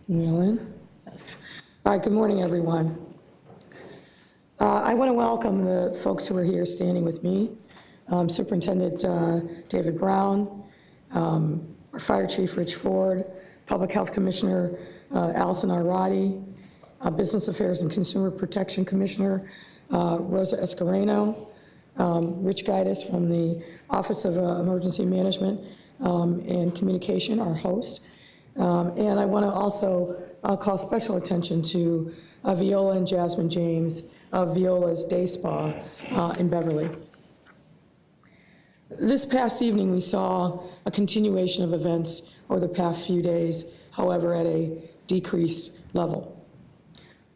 Ellen? Yes. All right, good morning, everyone. I want to welcome the folks who are here standing with me. Superintendent David Brown, our Fire Chief Rich Ford, Public Health Commissioner Allison Arati, Business Affairs and Consumer Protection Commissioner Rosa Escareno, Rich Gaitis from the Office of Emergency Management and Communication, our host. And I want to also call special attention to Viola and Jasmine James of Viola's Day Spa in Beverly. This past evening, we saw a continuation of events over the past few days, however, at a decreased level.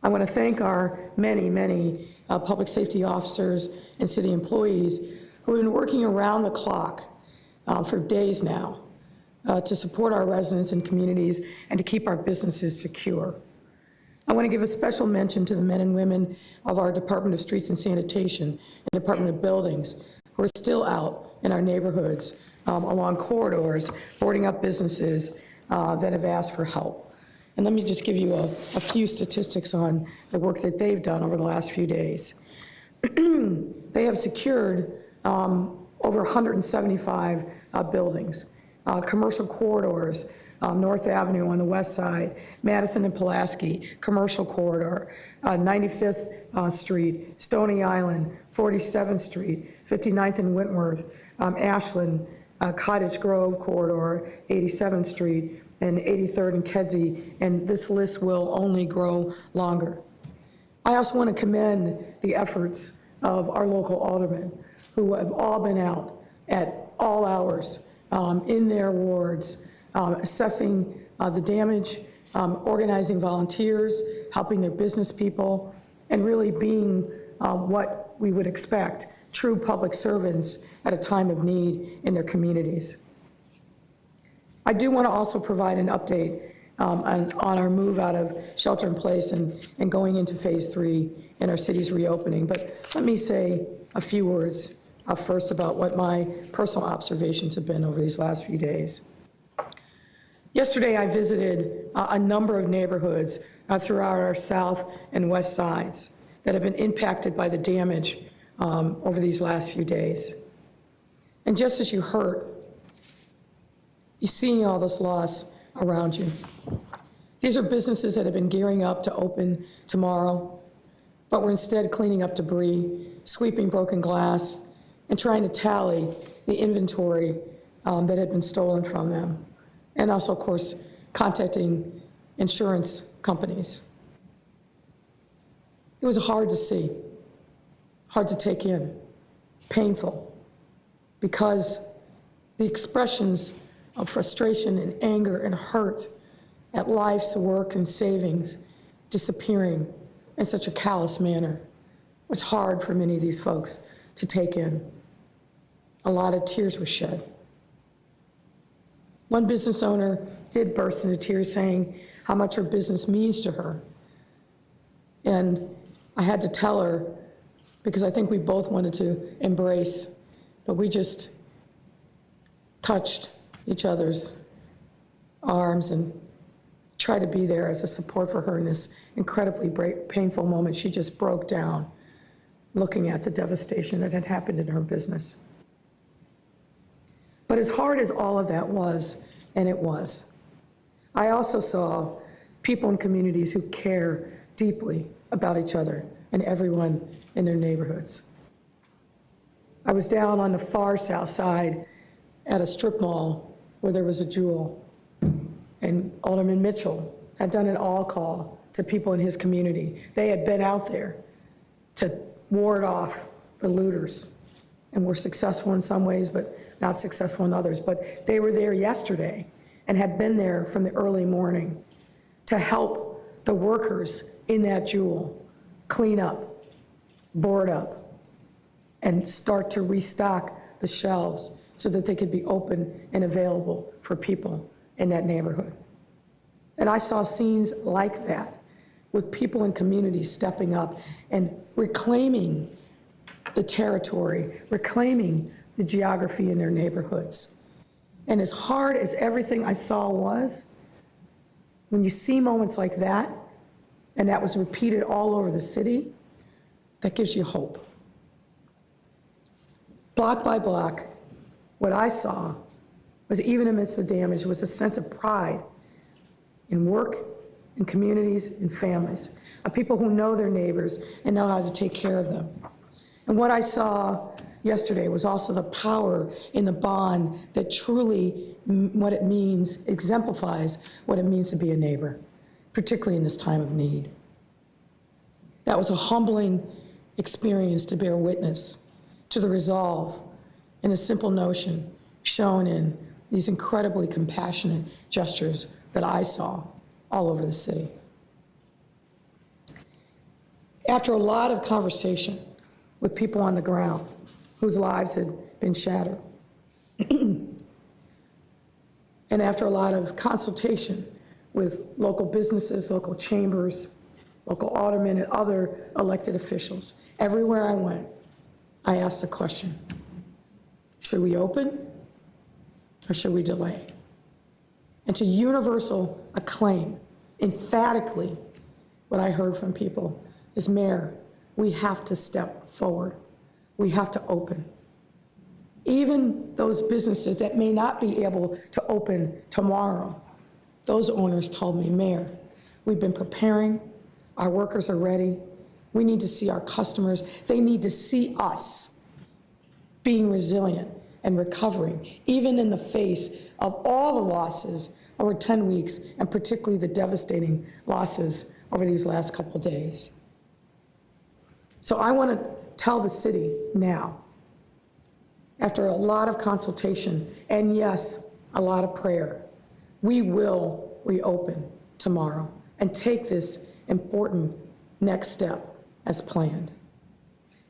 I want to thank our many public safety officers and city employees who have been working around the clock for days now to support our residents and communities and to keep our businesses secure. I want to give a special mention to the men and women of our Department of Streets and Sanitation and Department of Buildings who are still out in our neighborhoods along corridors, boarding up businesses that have asked for help. And let me just give you a few statistics on the work that they've done over the last few days. They have secured over 175 buildings, commercial corridors, North Avenue on the west side, Madison and Pulaski, commercial corridor, 95th Street, Stony Island, 47th Street, 59th and Wentworth, Ashland, Cottage Grove corridor, 87th Street, and 83rd and Kedzie, and this list will only grow longer. I also want to commend the efforts of our local aldermen who have all been out at all hours in their wards, assessing the damage, organizing volunteers, helping their business people, and really being what we would expect, true public servants at a time of need in their communities. I do want to also provide an update on our move out of shelter in place and going into phase 3 in our city's reopening. But let me say a few words first about what my personal observations have been over these last few days. Yesterday, I visited a number of neighborhoods throughout our south and west sides that have been impacted by the damage over these last few days. And just as you heard, you're seeing all this loss around you. These are businesses that have been gearing up to open tomorrow, but we're instead cleaning up debris, sweeping broken glass, and trying to tally the inventory that had been stolen from them. And also, of course, contacting insurance companies. It was hard to see, hard to take in, painful, because the expressions of frustration and anger and hurt at life's work and savings disappearing in such a callous manner was hard for many of these folks to take in. A lot of tears were shed. One business owner did burst into tears saying how much her business means to her. And I had to tell her, because I think we both wanted to embrace, but we just touched each other's arms and tried to be there as a support for her in this incredibly painful moment. She just broke down looking at the devastation that had happened in her business. But as hard as all of that was, and it was, I also saw people in communities who care deeply about each other and everyone in their neighborhoods. I was down on the far south side at a strip mall where there was a Jewel, and Alderman Mitchell had done an all call to people in his community. They had been out there to ward off the looters and were successful in some ways, but not successful in others. But they were there yesterday and had been there from the early morning to help the workers in that Jewel clean up, board up, and start to restock the shelves so that they could be open and available for people in that neighborhood. And I saw scenes like that with people in communities stepping up and reclaiming the territory, reclaiming the geography in their neighborhoods. And as hard as everything I saw was, When you see moments like that, and that was repeated all over the city, that gives you hope. Block by block, what I saw was, even amidst the damage, was a sense of pride in work, in communities, in families, of people who know their neighbors and know how to take care of them. And what I saw yesterday was also the power in the bond that truly, what it means, exemplifies what it means to be a neighbor, particularly in this time of need. That was a humbling experience to bear witness to the resolve and the simple notion shown in these incredibly compassionate gestures that I saw all over the city. After a lot of conversation with people on the ground whose lives had been shattered, and after a lot of consultation with local businesses, local chambers, local aldermen, and other elected officials, everywhere I went, I asked the question, should we open or should we delay? And to universal acclaim, emphatically, what I heard from people is, Mayor, we have to step forward. We have to open. Even those businesses that may not be able to open tomorrow, those owners told me, Mayor, we've been preparing, our workers are ready, we need to see our customers, they need to see us being resilient and recovering, even in the face of all the losses over 10 weeks, and particularly the devastating losses over these last couple of days. So I want to tell the city now, after a lot of consultation, and yes, a lot of prayer, we will reopen tomorrow and take this important next step as planned.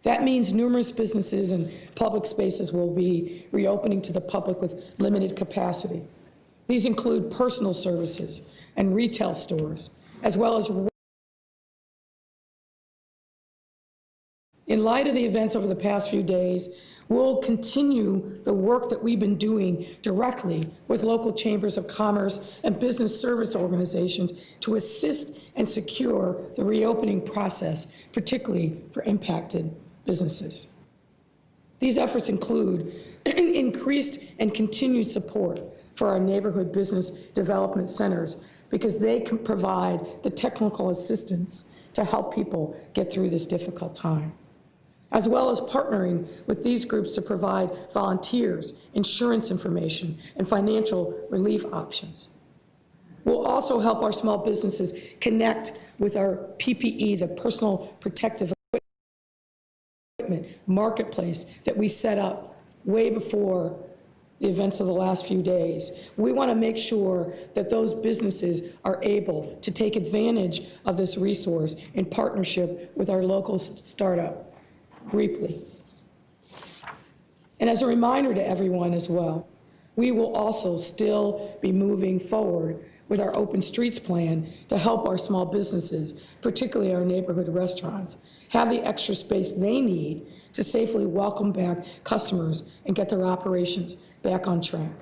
That means numerous businesses and public spaces will be reopening to the public with limited capacity. These include personal services and retail stores, as well as. In light of the events over the past few days, we'll continue the work that we've been doing directly with local chambers of commerce and business service organizations to assist and secure the reopening process, particularly for impacted businesses. These efforts include increased and continued support for our neighborhood business development centers, because they can provide the technical assistance to help people get through this difficult time, as well as partnering with these groups to provide volunteers, insurance information, and financial relief options. We'll also help our small businesses connect with our PPE, the personal protective equipment marketplace that we set up way before the events of the last few days. We want to make sure that those businesses are able to take advantage of this resource in partnership with our local startup, Reaply. And as a reminder to everyone as well, we will also still be moving forward with our Open Streets plan to help our small businesses, particularly our neighborhood restaurants, have the extra space they need to safely welcome back customers and get their operations back on track.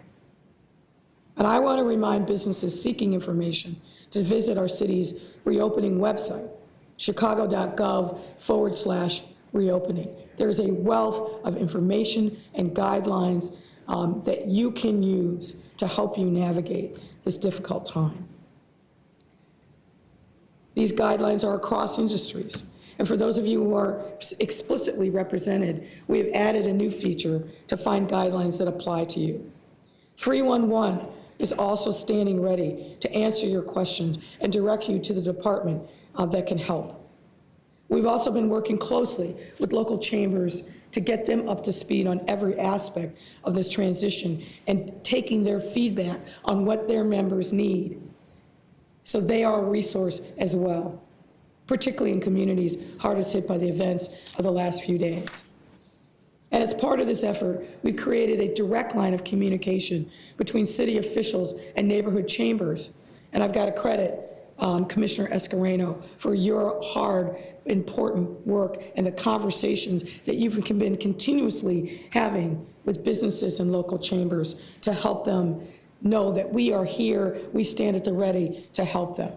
And I want to remind businesses seeking information to visit our city's reopening website, chicago.gov/reopening. There's a wealth of information and guidelines that you can use to help you navigate this difficult time. These guidelines are across industries. And for those of you who are explicitly represented, we have added a new feature to find guidelines that apply to you. 311 is also standing ready to answer your questions and direct you to the department that can help. We've also been working closely with local chambers to get them up to speed on every aspect of this transition and taking their feedback on what their members need. So they are a resource as well, particularly in communities hardest hit by the events of the last few days. And as part of this effort, we created a direct line of communication between city officials and neighborhood chambers. And I've got to credit Commissioner Escareno for your hard, important work and the conversations that you've been continuously having with businesses and local chambers to help them know that we are here, we stand at the ready to help them.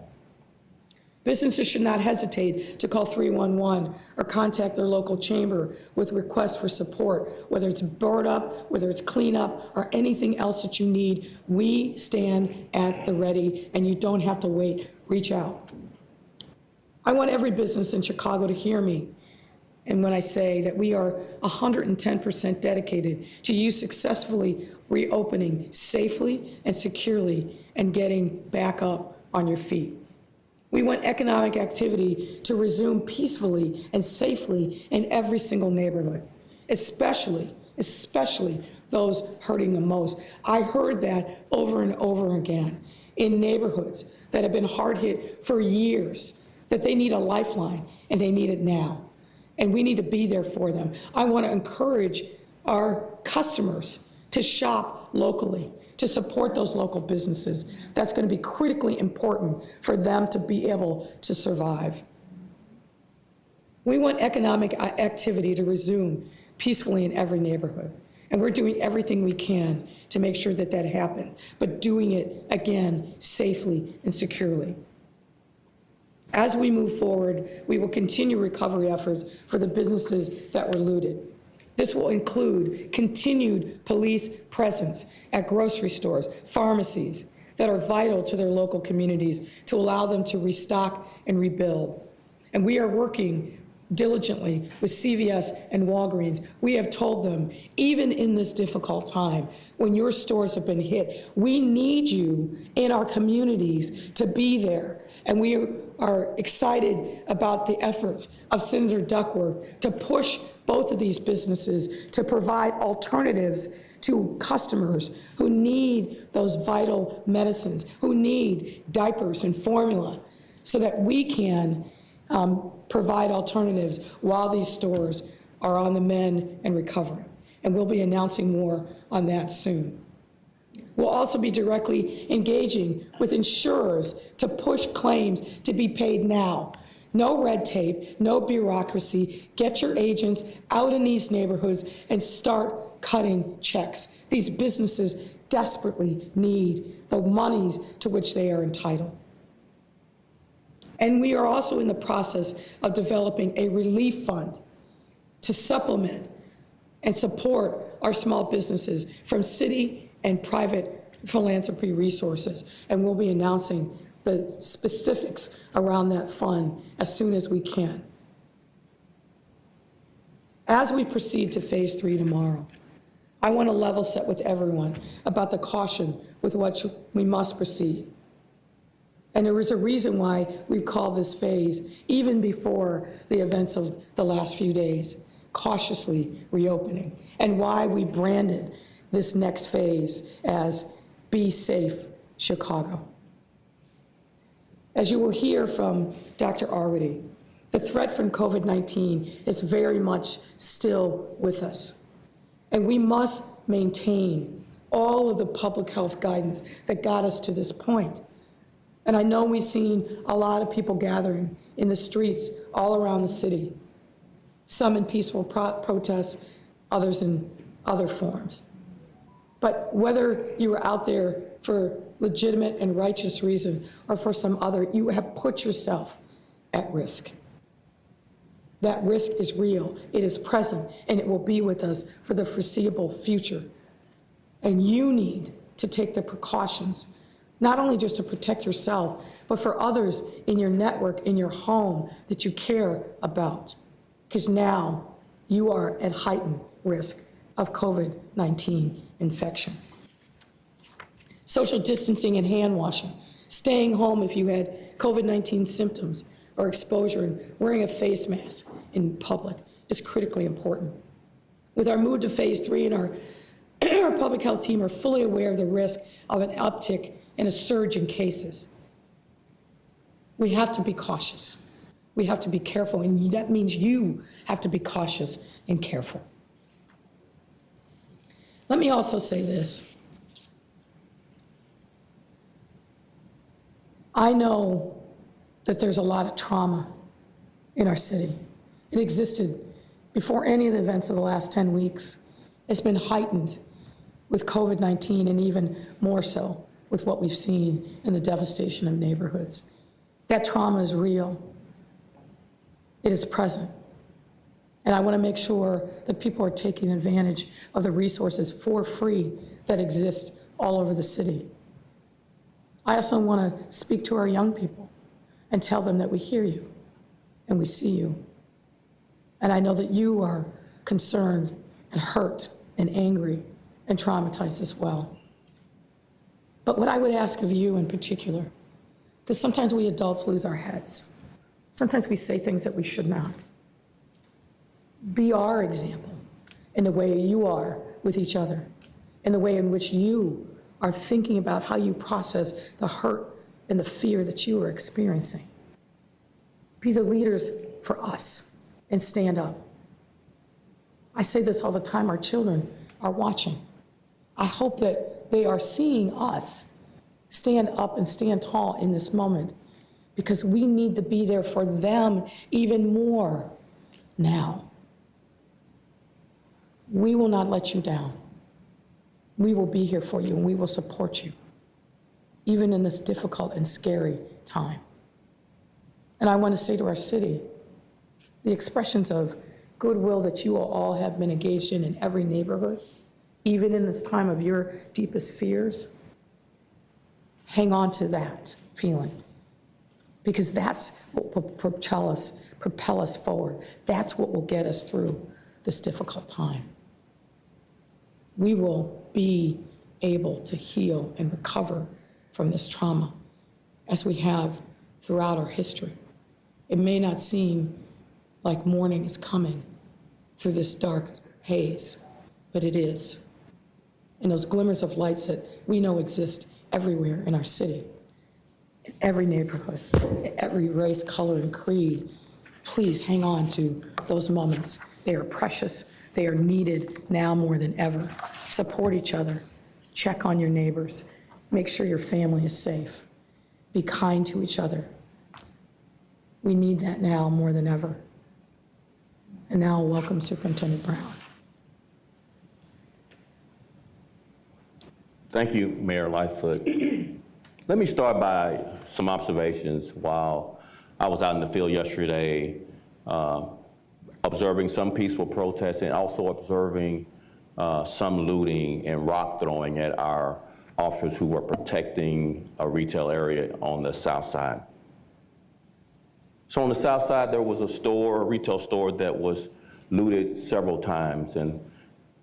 Businesses should not hesitate to call 311 or contact their local chamber with requests for support, whether it's board up, whether it's cleanup, or anything else that you need. We stand at the ready, and you don't have to wait. Reach out. I want every business in Chicago to hear me. And when I say that we are 110% dedicated to you successfully reopening safely and securely and getting back up on your feet. We want economic activity to resume peacefully and safely in every single neighborhood, especially those hurting the most. I heard that over and over again in neighborhoods that have been hard hit for years, that they need a lifeline and they need it now. And we need to be there for them. I want to encourage our customers to shop locally, to support those local businesses. That's going to be critically important for them to be able to survive. We want economic activity to resume peacefully in every neighborhood. And we're doing everything we can to make sure that that happens, but doing it, again, safely and securely. As we move forward, we will continue recovery efforts for the businesses that were looted. This will include continued police presence at grocery stores, pharmacies that are vital to their local communities to allow them to restock and rebuild. And we are working diligently with CVS and Walgreens. We have told them, even in this difficult time, when your stores have been hit, we need you in our communities to be there. And we are excited about the efforts of Senator Duckworth to push both of these businesses to provide alternatives to customers who need those vital medicines, who need diapers and formula, so that we can provide alternatives while these stores are on the mend and recovering. And we'll be announcing more on that soon. We'll also be directly engaging with insurers to push claims to be paid now. No red tape, no bureaucracy. Get your agents out in these neighborhoods and start cutting checks. These businesses desperately need the monies to which they are entitled. And we are also in the process of developing a relief fund to supplement and support our small businesses from city and private philanthropy resources. And we'll be announcing the specifics around that fund as soon as we can. As we proceed to phase 3 tomorrow, I want to level set with everyone about the caution with which we must proceed. And there is a reason why we've called this phase, even before the events of the last few days, cautiously reopening, and why we branded this next phase as Be Safe Chicago. As you will hear from Dr. Arwady, the threat from COVID-19 is very much still with us. And we must maintain all of the public health guidance that got us to this point. And I know we've seen a lot of people gathering in the streets all around the city, some in peaceful protests, others in other forms. But whether you were out there for legitimate and righteous reason or for some other, you have put yourself at risk. That risk is real, it is present, and it will be with us for the foreseeable future. And you need to take the precautions, not only just to protect yourself, but for others in your network, in your home that you care about. Because now you are at heightened risk of COVID-19 infection. Social distancing and hand washing, staying home if you had COVID-19 symptoms or exposure, and wearing a face mask in public is critically important. With our move to phase 3, and our public health team are fully aware of the risk of an uptick and a surge in cases. We have to be cautious. We have to be careful, and that means you have to be cautious and careful. Let me also say this. I know that there's a lot of trauma in our city. It existed before any of the events of the last 10 weeks. It's been heightened with COVID-19 and even more so with what we've seen in the devastation of neighborhoods. That trauma is real. It is present. And I want to make sure that people are taking advantage of the resources for free that exist all over the city. I also want to speak to our young people and tell them that we hear you and we see you. And I know that you are concerned and hurt and angry and traumatized as well. But what I would ask of you in particular, because sometimes we adults lose our heads. Sometimes we say things that we should not. Be our example in the way you are with each other, in the way in which you are thinking about how you process the hurt and the fear that you are experiencing. Be the leaders for us and stand up. I say this all the time, our children are watching. I hope that they are seeing us stand up and stand tall in this moment, because we need to be there for them even more now. We will not let you down. We will be here for you and we will support you, even in this difficult and scary time. And I want to say to our city, the expressions of goodwill that you all have been engaged in every neighborhood, even in this time of your deepest fears, hang on to that feeling, because that's what will propel us forward. That's what will get us through this difficult time. We will be able to heal and recover from this trauma as we have throughout our history. It may not seem like morning is coming through this dark haze, but it is. And those glimmers of lights that we know exist everywhere in our city, in every neighborhood, in every race, color, and creed. Please hang on to those moments. They are precious. They are needed now more than ever. Support each other. Check on your neighbors. Make sure your family is safe. Be kind to each other. We need that now more than ever. And now I'll welcome Superintendent Brown. Thank you, Mayor Lightfoot. Let me start by some observations while I was out in the field yesterday, observing some peaceful protests and also observing some looting and rock throwing at our officers who were protecting a retail area on the south side. So on the south side, there was a retail store that was looted several times, and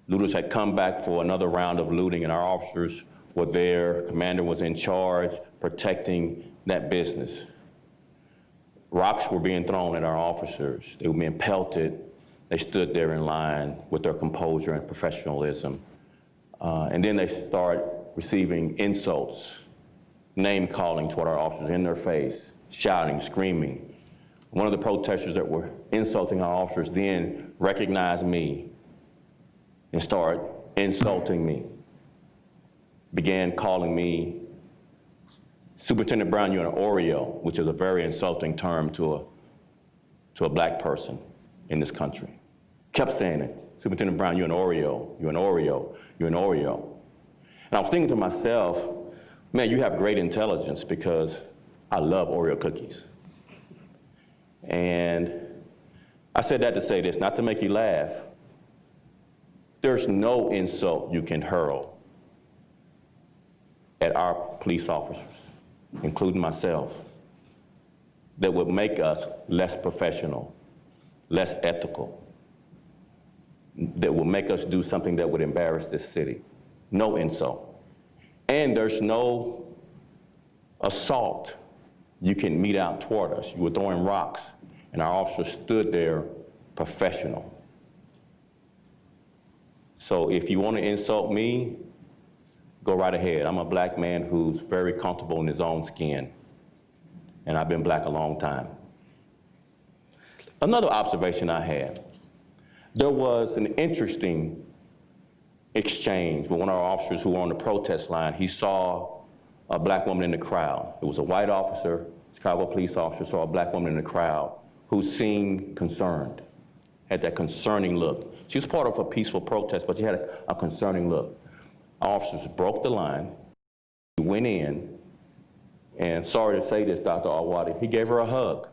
looters had come back for another round of looting, and our officers were there. Commander was in charge, protecting that business. Rocks were being thrown at our officers. They were being pelted. They stood there in line with their composure and professionalism. And then they started receiving insults, name-calling toward our officers in their face, shouting, screaming. One of the protesters that were insulting our officers then recognized me and started insulting me, began calling me Superintendent Brown, you're an Oreo, which is a very insulting term to a black person in this country. Kept saying it. Superintendent Brown, you're an Oreo, you're an Oreo, you're an Oreo. And I was thinking to myself, man, you have great intelligence, because I love Oreo cookies. And I said that to say this, not to make you laugh. There's no insult you can hurl at our police officers, including myself, that would make us less professional, less ethical, that will make us do something that would embarrass this city. No insult. And there's no assault you can mete out toward us. You were throwing rocks, and our officers stood there professional. So if you want to insult me, go right ahead. I'm a black man who's very comfortable in his own skin, and I've been black a long time. Another observation I had, there was an interesting exchange with one of our officers who were on the protest line. He saw a black woman in the crowd. It was a white officer, Chicago police officer, saw a black woman in the crowd who seemed concerned, had that concerning look. She was part of a peaceful protest, but she had a concerning look. officers broke the line. He went in, and sorry to say this, Dr. Alwadi, he gave her a hug.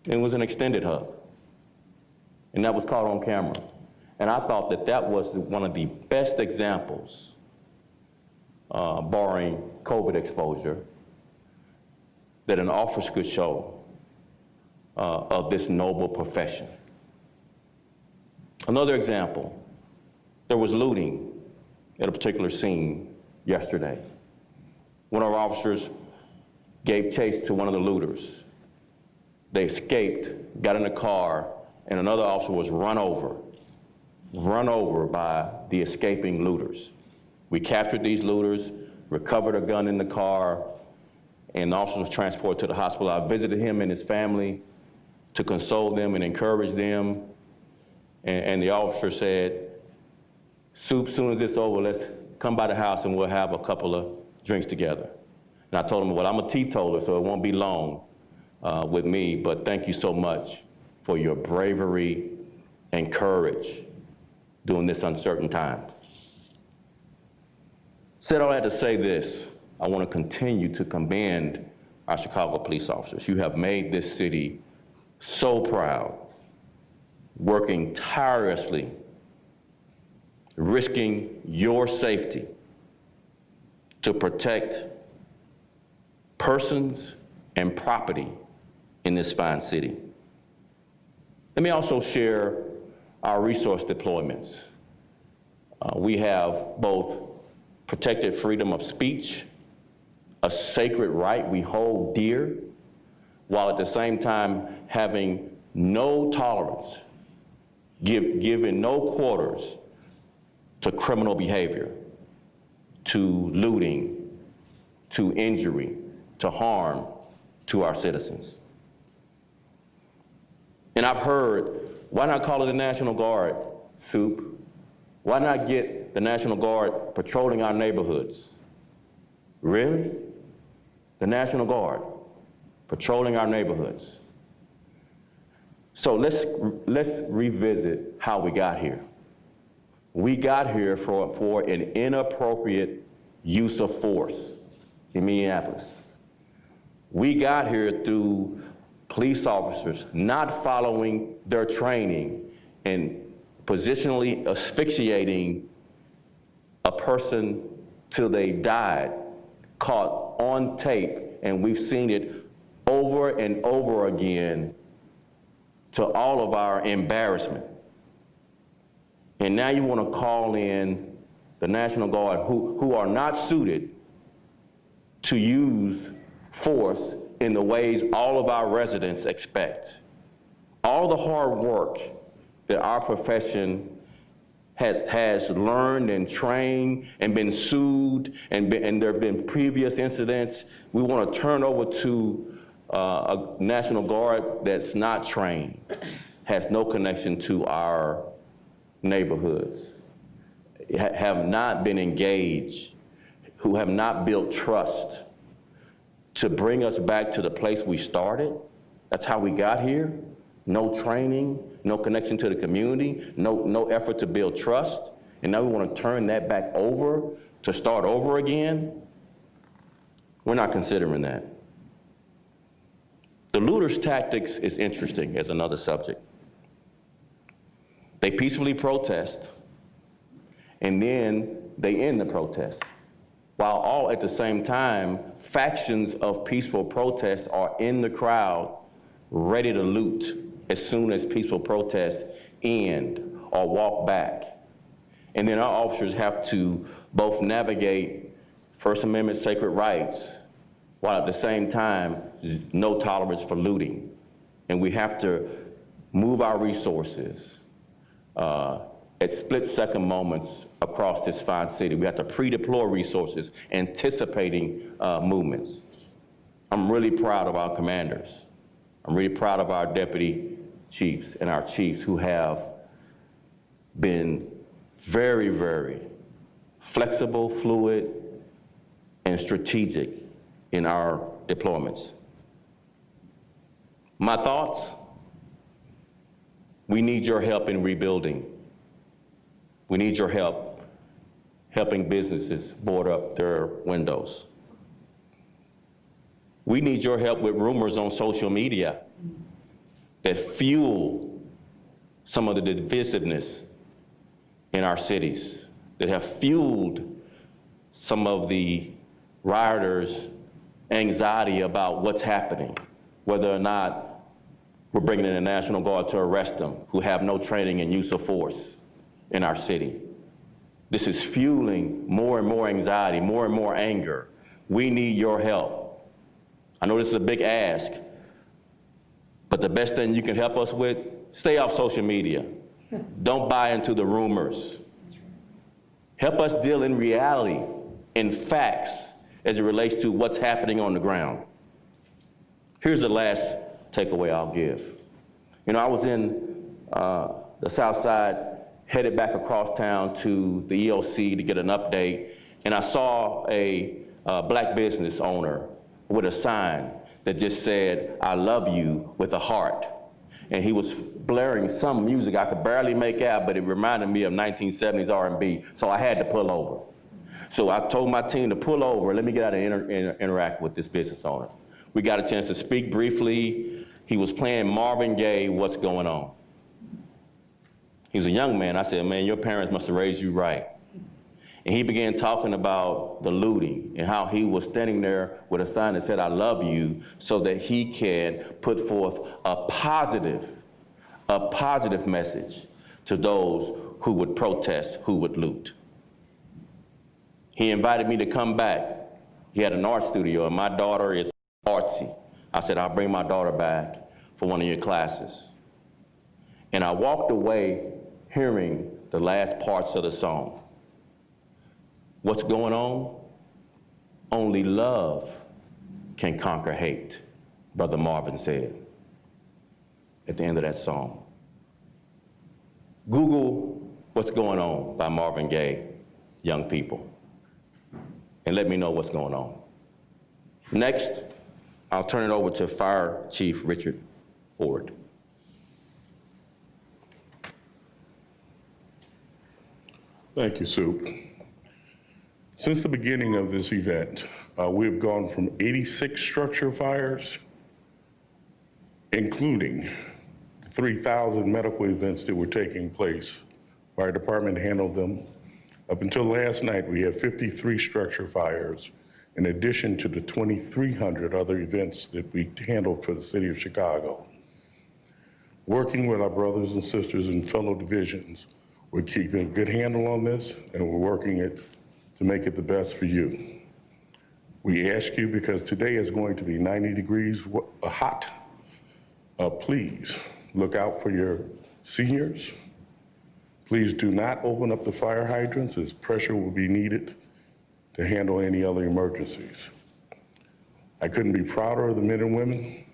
It was an extended hug. And that was caught on camera. And I thought that that was one of the best examples, barring COVID exposure, that an officer could show of this noble profession. Another example, there was looting at a particular scene yesterday. One of our officers gave chase to one of the looters. They escaped, got in a car, and another officer was run over by the escaping looters. We captured these looters, recovered a gun in the car, and the officer was transported to the hospital. I visited him and his family to console them and encourage them. And the officer said, "Soup, soon as this over, let's come by the house and we'll have a couple of drinks together." And I told him, well, I'm a teetotaler, so it won't be long with me, but thank you so much for your bravery and courage during this uncertain time. Said all that to say this, I want to continue to commend our Chicago police officers. You have made this city so proud, working tirelessly, risking your safety to protect persons and property in this fine city. Let me also share our resource deployments. We have both protected freedom of speech, a sacred right we hold dear, while at the same time having no tolerance, giving no quarters to criminal behavior, to looting, to injury, to harm to our citizens. And I've heard, why not call it the National Guard, Soup? Why not get the National Guard patrolling our neighborhoods? Really? The National Guard patrolling our neighborhoods. So let's revisit how we got here. We got here for an inappropriate use of force in Minneapolis. We got here through police officers not following their training and positionally asphyxiating a person till they died, caught on tape, and we've seen it over and over again to all of our embarrassment. And now you want to call in the National Guard who are not suited to use force in the ways all of our residents expect. All the hard work that our profession has learned and trained and been sued, and there have been previous incidents, we want to turn over to a National Guard that's not trained, has no connection to our neighborhoods, have not been engaged, who have not built trust to bring us back to the place we started. That's how we got here. No training, no connection to the community, no effort to build trust. And now we want to turn that back over to start over again. We're not considering that. The looters' tactics is interesting as another subject. They peacefully protest, and then they end the protest, while all at the same time, factions of peaceful protests are in the crowd, ready to loot as soon as peaceful protests end or walk back. And then our officers have to both navigate First Amendment sacred rights, while at the same time, no tolerance for looting. And we have to move our resources at split-second moments across this fine city. We have to pre-deploy resources, anticipating movements. I'm really proud of our commanders. I'm really proud of our deputy chiefs and our chiefs who have been very, very flexible, fluid, and strategic in our deployments. My thoughts? We need your help in rebuilding. We need your help helping businesses board up their windows. We need your help with rumors on social media that fuel some of the divisiveness in our cities, that have fueled some of the rioters' anxiety about what's happening, whether or not we're bringing in the National Guard to arrest them, who have no training in use of force in our city. This is fueling more and more anxiety, more and more anger. We need your help. I know this is a big ask, but the best thing you can help us with, stay off social media. Don't buy into the rumors. Help us deal in reality, in facts, as it relates to what's happening on the ground. Here's the last takeaway I'll give. You know, I was in the South Side, headed back across town to the EOC to get an update, and I saw a black business owner with a sign that just said, "I love you," with a heart. And he was blaring some music I could barely make out, but it reminded me of 1970s R&B, so I had to pull over. So I told my team to pull over, let me get out and interact with this business owner. We got a chance to speak briefly. He was playing Marvin Gaye, "What's Going On." He was a young man. I said, "Man, your parents must have raised you right." And he began talking about the looting and how he was standing there with a sign that said, "I love you," so that he can put forth a positive message to those who would protest, who would loot. He invited me to come back. He had an art studio, and my daughter is artsy. I said, "I'll bring my daughter back for one of your classes." And I walked away hearing the last parts of the song. What's going on? Only love can conquer hate, Brother Marvin said at the end of that song. Google "What's Going On" by Marvin Gaye, young people, and let me know what's going on. Next, I'll turn it over to Fire Chief Richard Ford. Thank you, Soup. Since the beginning of this event, we have gone from 86 structure fires, including the 3,000 medical events that were taking place. Fire department handled them. Up until last night, we had 53 structure fires, in addition to the 2,300 other events that we handled for the city of Chicago. Working with our brothers and sisters in fellow divisions, we're keeping a good handle on this, and we're working it to make it the best for you. We ask you, because today is going to be 90 degrees hot, please look out for your seniors. Please do not open up the fire hydrants, as pressure will be needed to handle any other emergencies. I couldn't be prouder of the men and women,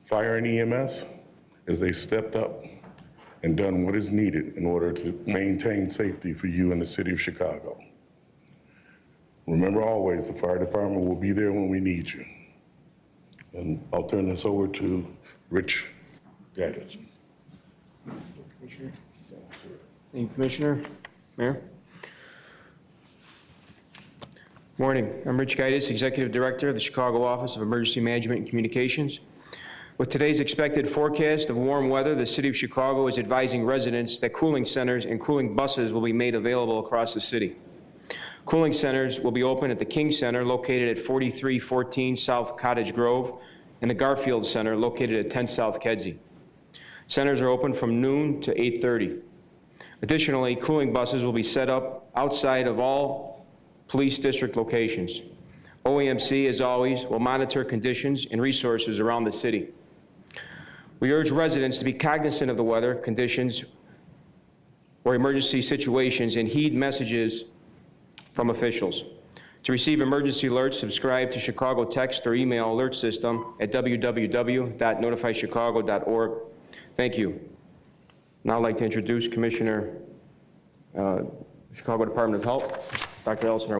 fire and EMS, as they stepped up and done what is needed in order to maintain safety for you in the city of Chicago. Remember always, the fire department will be there when we need you. And I'll turn this over to Rich Gaddis. Thank you, Commissioner. Mayor. Morning. I'm Rich Gaddis, Executive Director of the Chicago Office of Emergency Management and Communications. With today's expected forecast of warm weather, the City of Chicago is advising residents that cooling centers and cooling buses will be made available across the city. Cooling centers will be open at the King Center, located at 4314 South Cottage Grove, and the Garfield Center, located at 10 South Kedzie. Centers are open from noon to 8:30. Additionally, cooling buses will be set up outside of all police district locations. OEMC, as always, will monitor conditions and resources around the city. We urge residents to be cognizant of the weather conditions or emergency situations and heed messages from officials. To receive emergency alerts, subscribe to Chicago text or email alert system at www.notifychicago.org. Thank you. Now I'd like to introduce Commissioner, Chicago Department of Health, Dr. Ellison.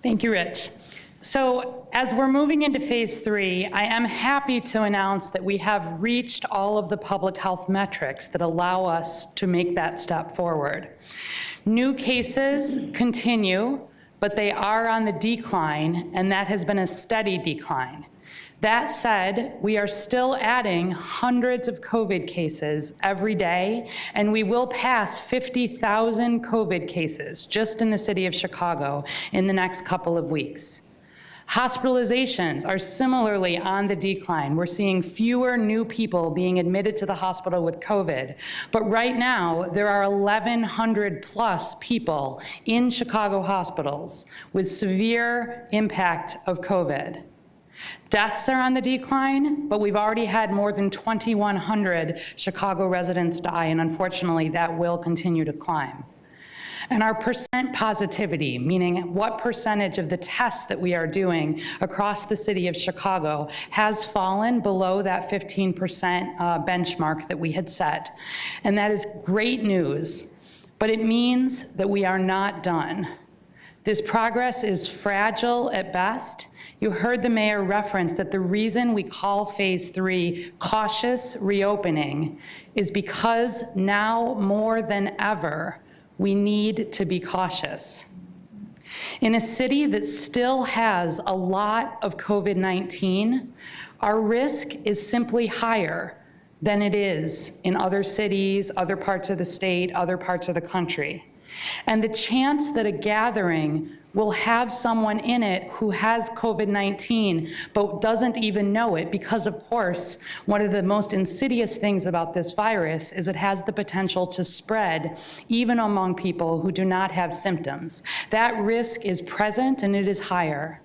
Thank you, Rich. So as we're moving into phase 3, I am happy to announce that we have reached all of the public health metrics that allow us to make that step forward. New cases continue, but they are on the decline, and that has been a steady decline. That said, we are still adding hundreds of COVID cases every day, and we will pass 50,000 COVID cases just in the city of Chicago in the next couple of weeks. Hospitalizations are similarly on the decline. We're seeing fewer new people being admitted to the hospital with COVID. But right now, there are 1,100 plus people in Chicago hospitals with severe impact of COVID. Deaths are on the decline, but we've already had more than 2,100 Chicago residents die, and unfortunately, that will continue to climb. And our percent positivity, meaning what percentage of the tests that we are doing across the city of Chicago, has fallen below that 15% benchmark that we had set. And that is great news, but it means that we are not done. This progress is fragile at best. You heard the mayor reference that the reason we call phase 3 cautious reopening is because now more than ever, we need to be cautious. In a city that still has a lot of COVID-19, our risk is simply higher than it is in other cities, other parts of the state, other parts of the country. And the chance that a gathering will have someone in it who has COVID-19 but doesn't even know it, because of course, one of the most insidious things about this virus is it has the potential to spread even among people who do not have symptoms. That risk is present and it is higher.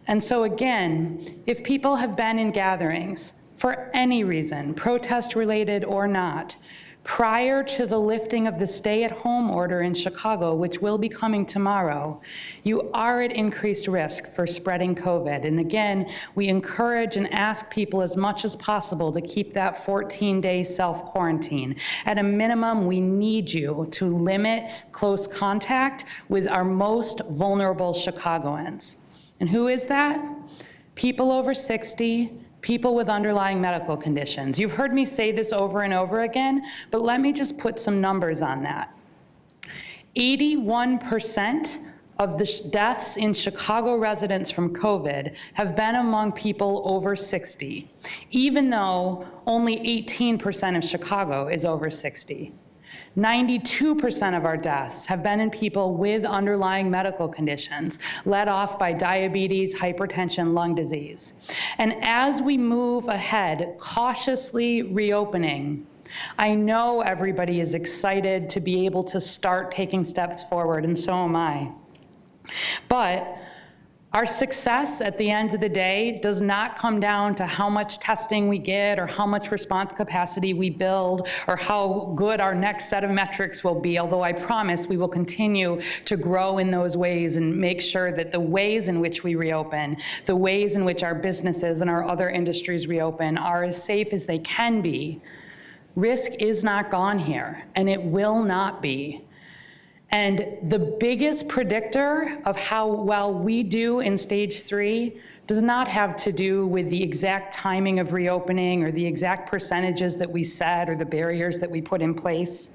And so again, if people have been in gatherings for any reason, protest-related or not, prior to the lifting of the stay-at-home order in Chicago, which will be coming tomorrow, you are at increased risk for spreading COVID. And again, we encourage and ask people as much as possible to keep that 14-day self-quarantine. At a minimum, we need you to limit close contact with our most vulnerable Chicagoans. And who is that? People over 60, people with underlying medical conditions. You've heard me say this over and over again, but let me just put some numbers on that. 81% of the deaths in Chicago residents from COVID have been among people over 60, even though only 18% of Chicago is over 60. 92% of our deaths have been in people with underlying medical conditions, led off by diabetes, hypertension, lung disease. And as we move ahead, cautiously reopening, I know everybody is excited to be able to start taking steps forward, and so am I. But our success at the end of the day does not come down to how much testing we get or how much response capacity we build or how good our next set of metrics will be, although I promise we will continue to grow in those ways and make sure that the ways in which we reopen, the ways in which our businesses and our other industries reopen are as safe as they can be. Risk is not gone here, and it will not be. And the biggest predictor of how well we do in stage 3 does not have to do with the exact timing of reopening or the exact percentages that we set or the barriers that we put in place.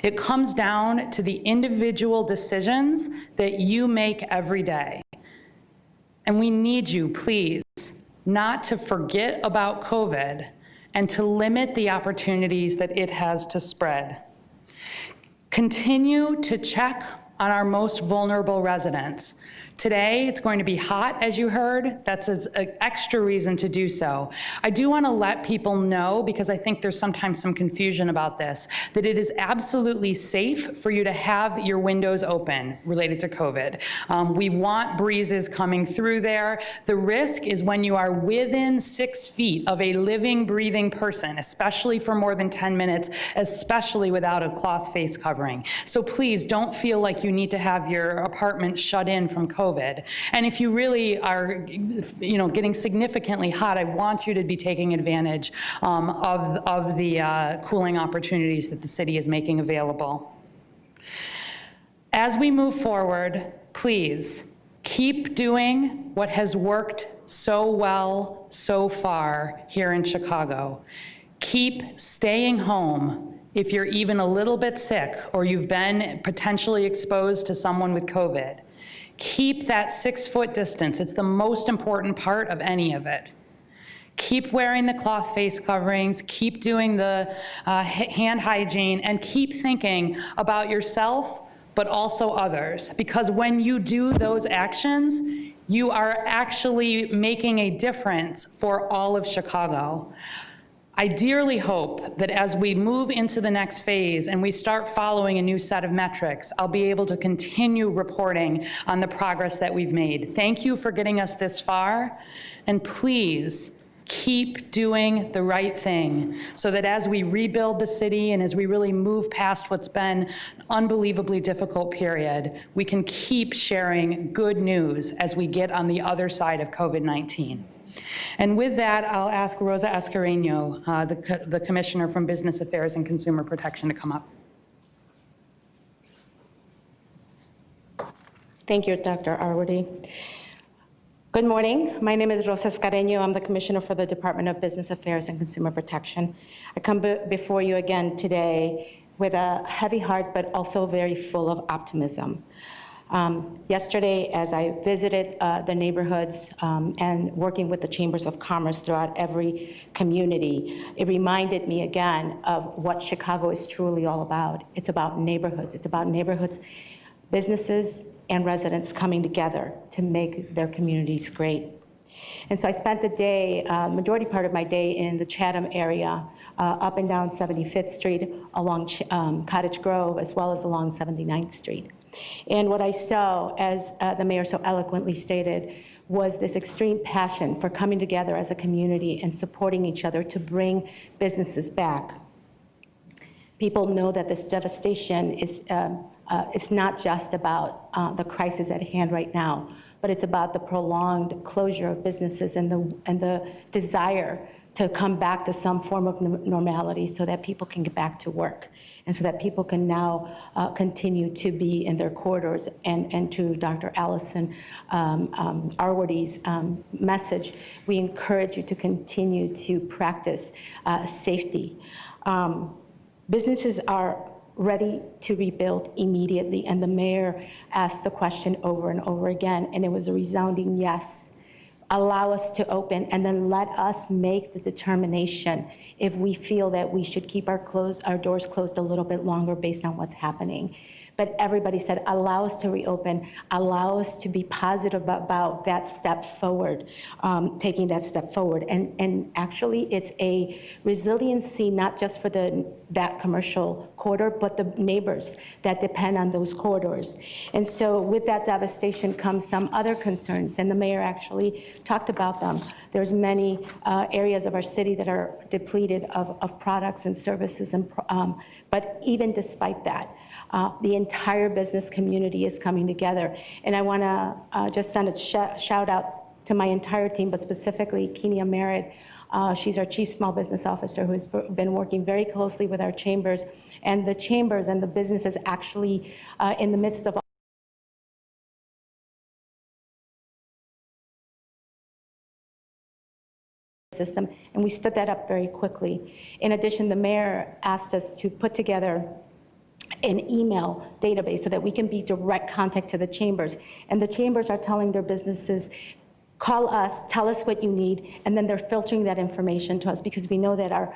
It comes down to the individual decisions that you make every day. And we need you, please, not to forget about COVID and to limit the opportunities that it has to spread. Continue to check on our most vulnerable residents. Today, it's going to be hot, as you heard. That's an extra reason to do so. I do want to let people know, because I think there's sometimes some confusion about this, that it is absolutely safe for you to have your windows open related to COVID. We want breezes coming through there. The risk is when you are within 6 feet of a living, breathing person, especially for more than 10 minutes, especially without a cloth face covering. So please don't feel like you need to have your apartment shut in from COVID. And if you really are, getting significantly hot, I want you to be taking advantage of the cooling opportunities that the city is making available. As we move forward, please Keep doing what has worked so well so far here in Chicago. Keep staying home if you're even a little bit sick or you've been potentially exposed to someone with COVID. Keep that 6-foot distance. It's the most important part of any of it. Keep wearing the cloth face coverings, keep doing the hand hygiene, and keep thinking about yourself, but also others. Because when you do those actions, you are actually making a difference for all of Chicago. I dearly hope that as we move into the next phase and we start following a new set of metrics, I'll be able to continue reporting on the progress that we've made. Thank you for getting us this far, and please keep doing the right thing so that as we rebuild the city and as we really move past what's been an unbelievably difficult period, we can keep sharing good news as we get on the other side of COVID-19. And with that, I'll ask Rosa Escareno, the Commissioner from Business Affairs and Consumer Protection, to come up. Thank you, Dr. Arwady. Good morning. My name is Rosa Escareno. I'm the Commissioner for the Department of Business Affairs and Consumer Protection. I come before you again today with a heavy heart, but also very full of optimism. Yesterday, as I visited the neighborhoods and working with the Chambers of Commerce throughout every community, it reminded me again of what Chicago is truly all about. It's about neighborhoods. It's about neighborhoods, businesses, and residents coming together to make their communities great. And so I spent the day, majority part of my day, in the Chatham area, up and down 75th Street, along Cottage Grove, as well as along 79th Street. And what I saw, as the mayor so eloquently stated, was this extreme passion for coming together as a community and supporting each other to bring businesses back. People know that this devastation is it's not just about the crisis at hand right now, but it's about the prolonged closure of businesses and the desire to come back to some form of normality so that people can get back to work and so that people can now continue to be in their corridors. And to Dr. Allison Arwady's message, we encourage you to continue to practice safety. Businesses are ready to rebuild immediately, and the mayor asked the question over and over again, and it was a resounding yes. Allow us to open, and then let us make the determination if we feel that we should keep our doors closed a little bit longer based on what's happening. But everybody said, allow us to reopen, allow us to be positive about that step forward, taking that step forward. And actually, it's a resiliency not just for that commercial corridor, but the neighbors that depend on those corridors. And so with that devastation comes some other concerns, and the mayor actually talked about them. There's many areas of our city that are depleted of products and services, but even despite that, the entire business community is coming together. And I want to just send a shout out to my entire team, but specifically Kenia Merritt. She's our Chief Small Business Officer, who has been working very closely with our chambers. And the chambers and the businesses actually in the midst of system, and we stood that up very quickly. In addition, the mayor asked us to put together an email database so that we can be direct contact to the chambers. And the chambers are telling their businesses, call us, tell us what you need, and then they're filtering that information to us because we know that our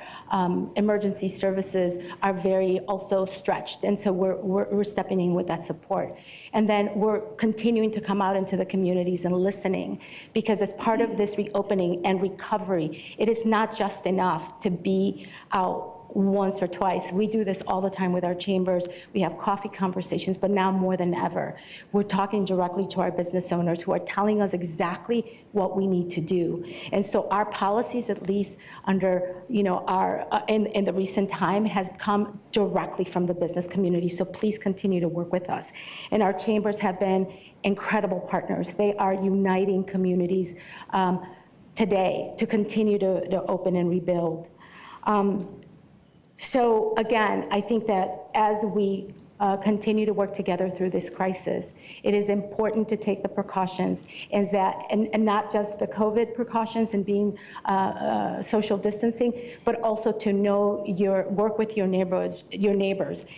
emergency services are very also stretched. And so we're stepping in with that support. And then we're continuing to come out into the communities and listening, because as part of this reopening and recovery, it is not just enough to be out once or twice. We do this all the time with our chambers. We have coffee conversations, but now more than ever, we're talking directly to our business owners who are telling us exactly what we need to do. And so our policies, at least under, our in the recent time, has come directly from the business community. So please continue to work with us. And our chambers have been incredible partners. They are uniting communities today to continue to open and rebuild. So again, I think that as we continue to work together through this crisis. It is important to take the precautions, and not just the COVID precautions and being social distancing, but also to know work with your neighbors,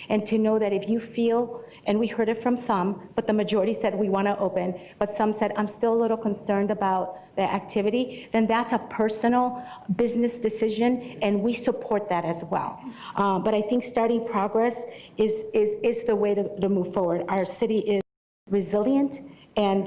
and to know that if you feel, and we heard it from some, but the majority said we want to open, but some said I'm still a little concerned about the activity, then that's a personal business decision, and we support that as well. But I think starting progress is the way to move forward. Our city is resilient, and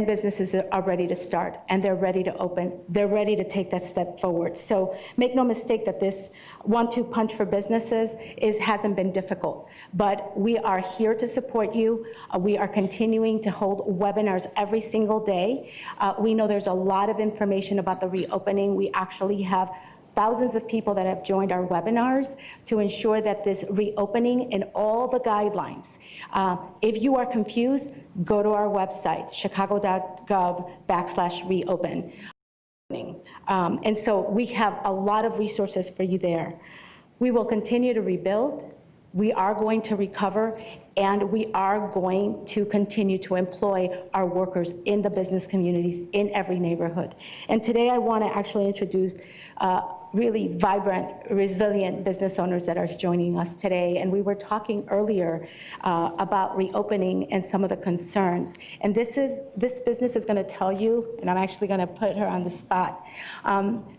businesses are ready to start, and they're ready to open. They're ready to take that step forward. So make no mistake that this 1-2 punch for businesses hasn't been difficult, but we are here to support you. We are continuing to hold webinars every single day. We know there's a lot of information about the reopening. We actually have thousands of people that have joined our webinars to ensure that this reopening and all the guidelines. If you are confused, go to our website, chicago.gov/reopen. And so we have a lot of resources for you there. We will continue to rebuild. We are going to recover, and we are going to continue to employ our workers in the business communities in every neighborhood. And today I want to actually introduce really vibrant, resilient business owners that are joining us today. And we were talking earlier about reopening and some of the concerns. And this business is going to tell you, and I'm actually going to put her on the spot.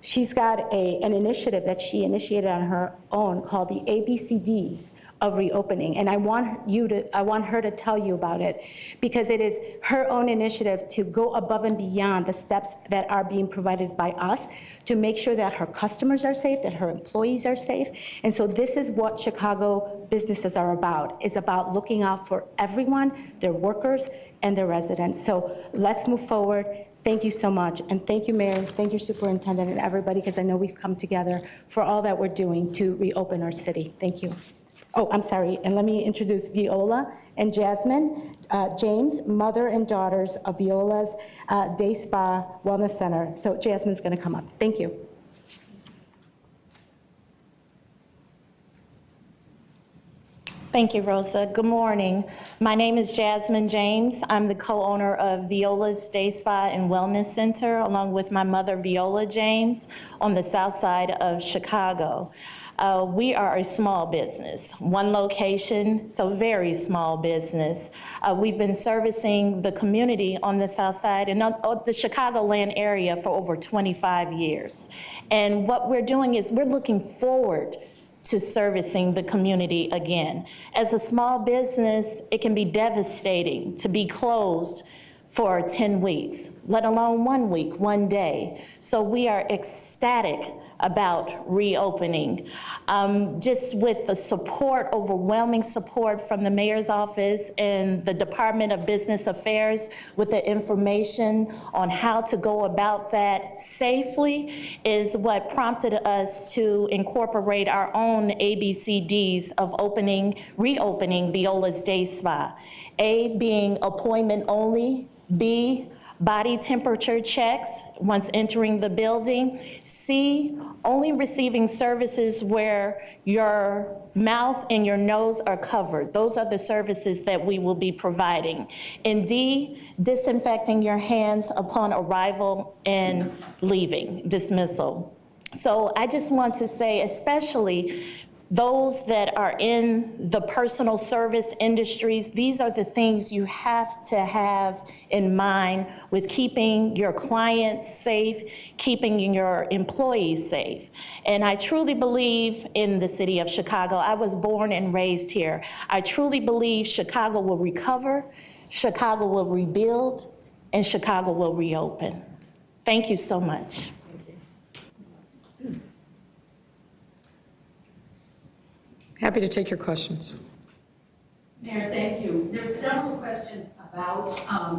She's got an initiative that she initiated on her own called the ABCDs of reopening, and I want her to tell you about it, because it is her own initiative to go above and beyond the steps that are being provided by us to make sure that her customers are safe, that her employees are safe. And so this is what Chicago businesses are about. It's about looking out for everyone, their workers and their residents. So let's move forward. Thank you so much. And thank you, Mayor. Thank you, Superintendent, and everybody, because I know we've come together for all that we're doing to reopen our city. Thank you. Oh, I'm sorry, and let me introduce Viola and Jasmine James, mother and daughters of Viola's Day Spa Wellness Center. So Jasmine's gonna come up. Thank you. Thank you, Rosa. Good morning. My name is Jasmine James. I'm the co-owner of Viola's Day Spa and Wellness Center, along with my mother, Viola James, on the south side of Chicago. We are a small business, one location, so very small business. We've been servicing the community on the south side and the Chicagoland area for over 25 years. And what we're doing is we're looking forward to servicing the community again. As a small business, it can be devastating to be closed for 10 weeks, let alone 1 week, 1 day. So we are ecstatic about reopening. Just with the support, overwhelming support from the mayor's office and the Department of Business Affairs with the information on how to go about that safely is what prompted us to incorporate our own ABCDs of reopening Viola's Day Spa. A being appointment only, B, body temperature checks once entering the building. C, only receiving services where your mouth and your nose are covered. Those are the services that we will be providing. And D, disinfecting your hands upon arrival and leaving, dismissal. So I just want to say, especially those that are in the personal service industries, these are the things you have to have in mind with keeping your clients safe, keeping your employees safe. And I truly believe in the city of Chicago. I was born and raised here. I truly believe Chicago will recover, Chicago will rebuild, and Chicago will reopen. Thank you so much. Happy to take your questions. Mayor, thank you. There's several questions about